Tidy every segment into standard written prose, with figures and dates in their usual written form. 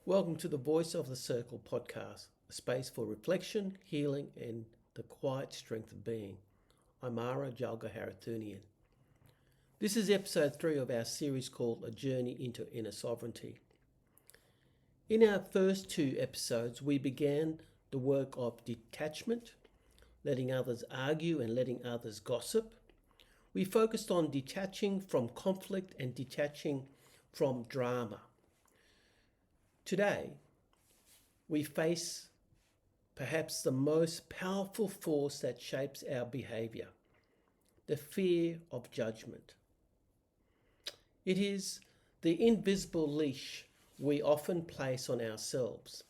Welcome to the Voice of the Circle podcast, a space for reflection, healing, and the quiet strength of being. I'm Ara Jalga. This is episode 3 of our series called A Journey into Inner Sovereignty. In our first 2 episodes, we began the work of detachment, letting others argue and letting others gossip. We focused on detaching from conflict and detaching from drama. Today, we face perhaps the most powerful force that shapes our behaviour, the fear of judgment. It is the invisible leash we often place on ourselves,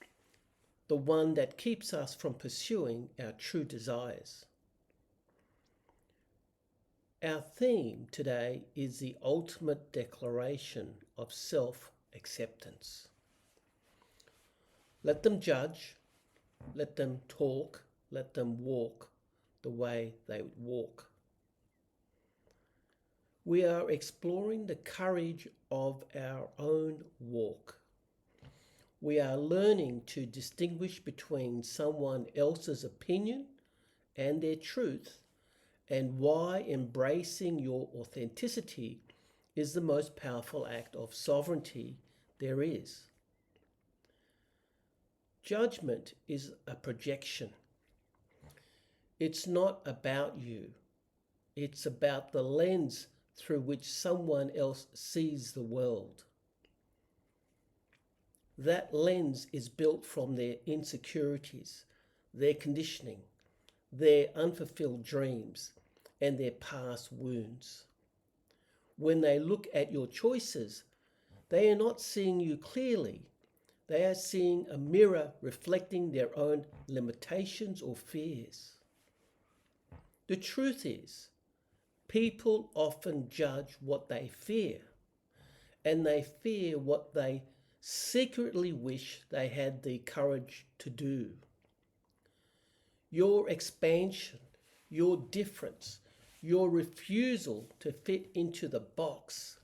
the one that keeps us from pursuing our true desires. Our theme today is the ultimate declaration of self-acceptance. Let them judge, let them talk, let them walk the way they walk. We are exploring the courage of our own walk. We are learning to distinguish between someone else's opinion and their truth, and why embracing your authenticity is the most powerful act of sovereignty there is. Judgment is a projection. It's not about you. It's about the lens through which someone else sees the world. That lens is built from their insecurities, their conditioning, their unfulfilled dreams, and their past wounds. When they look at your choices, they are not seeing you clearly. They are seeing a mirror reflecting their own limitations or fears. The truth is, people often judge what they fear, and they fear what they secretly wish they had the courage to do. Your expansion, your difference, your refusal to fit into the box,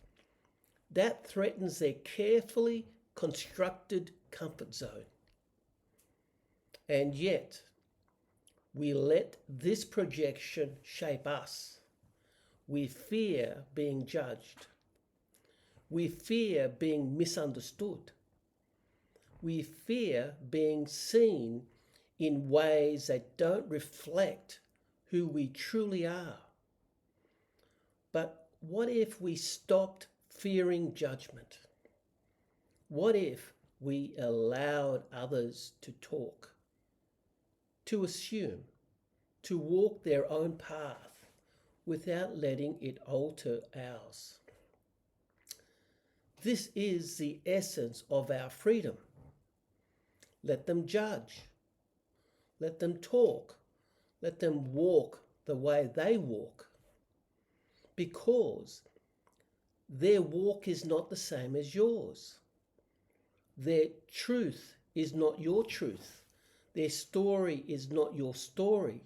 that threatens their carefully constructed comfort zone. And yet, we let this projection shape us. We fear being judged. We fear being misunderstood. We fear being seen in ways that don't reflect who we truly are. But what if we stopped fearing judgment? What if we allowed others to talk, to assume, to walk their own path without letting it alter ours? This is the essence of our freedom. Let them judge. Let them talk. Let them walk the way they walk. Because their walk is not the same as yours. Their truth is not your truth. Their story is not your story.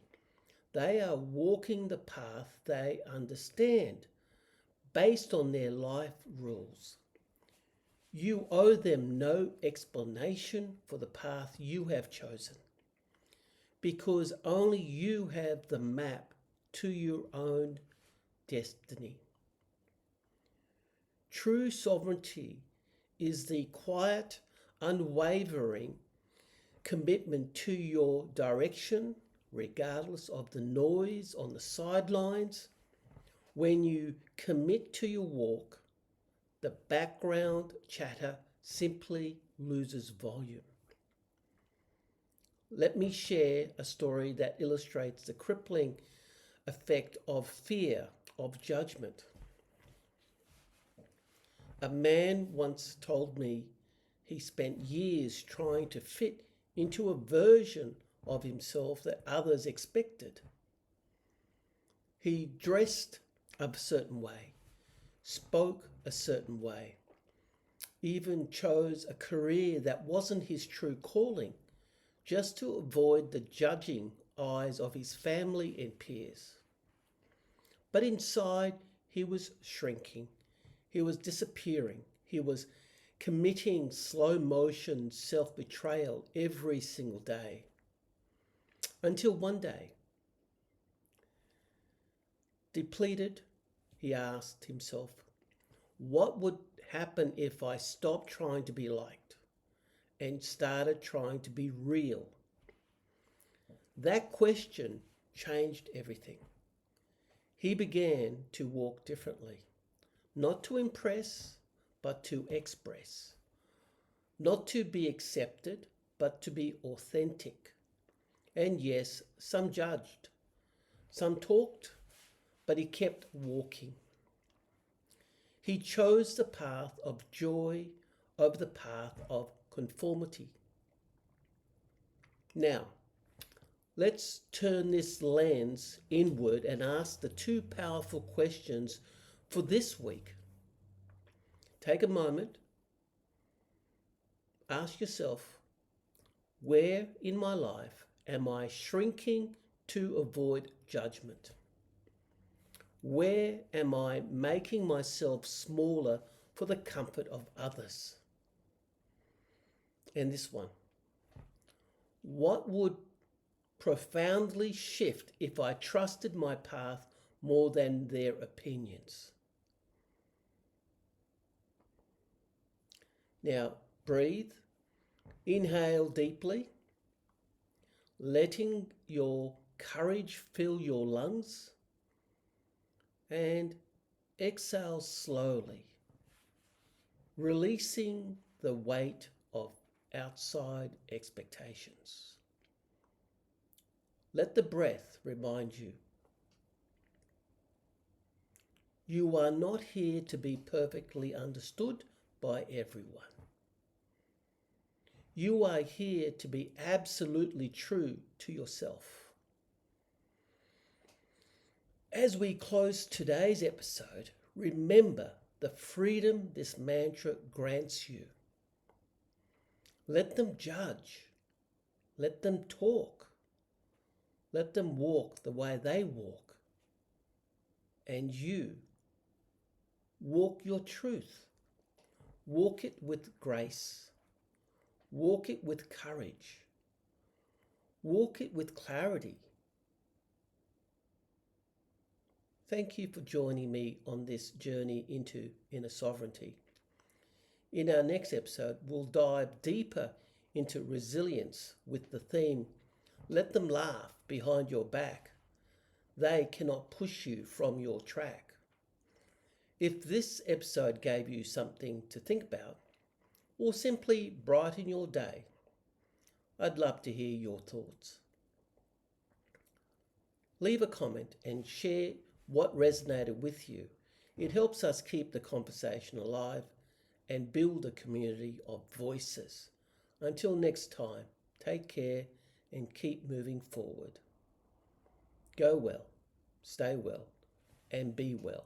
They are walking the path they understand, based on their life rules. You owe them no explanation for the path you have chosen, because only you have the map to your own destiny. True sovereignty is the quiet, unwavering commitment to your direction, regardless of the noise on the sidelines. When you commit to your walk, the background chatter simply loses volume. Let me share a story that illustrates the crippling effect of fear of judgment. A man once told me he spent years trying to fit into a version of himself that others expected. He dressed a certain way, spoke a certain way, even chose a career that wasn't his true calling, just to avoid the judging eyes of his family and peers. But inside, he was shrinking. He was disappearing. He was committing slow motion self-betrayal every single day. Until one day, depleted, he asked himself, what would happen if I stopped trying to be liked and started trying to be real? That question changed everything. He began to walk differently, not to impress, but to express. Not to be accepted, but to be authentic. And yes, some judged, some talked, but he kept walking. He chose the path of joy over the path of conformity. Now, let's turn this lens inward and ask the two powerful questions for this week. Take a moment, ask yourself, where in my life am I shrinking to avoid judgment? Where am I making myself smaller for the comfort of others? And this one, what would profoundly shift if I trusted my path more than their opinions? Now, breathe, inhale deeply, letting your courage fill your lungs, and exhale slowly, releasing the weight of outside expectations. Let the breath remind you, you are not here to be perfectly understood by everyone. You are here to be absolutely true to yourself. As we close today's episode, remember the freedom this mantra grants you. Let them judge. Let them talk. Let them walk the way they walk. And you walk your truth. Walk it with grace. Walk it with courage. Walk it with clarity. Thank you for joining me on this journey into inner sovereignty. In our next episode, we'll dive deeper into resilience with the theme, let them laugh behind your back. They cannot push you from your track. If this episode gave you something to think about, or simply brighten your day, I'd love to hear your thoughts. Leave a comment and share what resonated with you. It helps us keep the conversation alive and build a community of voices. Until next time, take care and keep moving forward. Go well, stay well, and be well.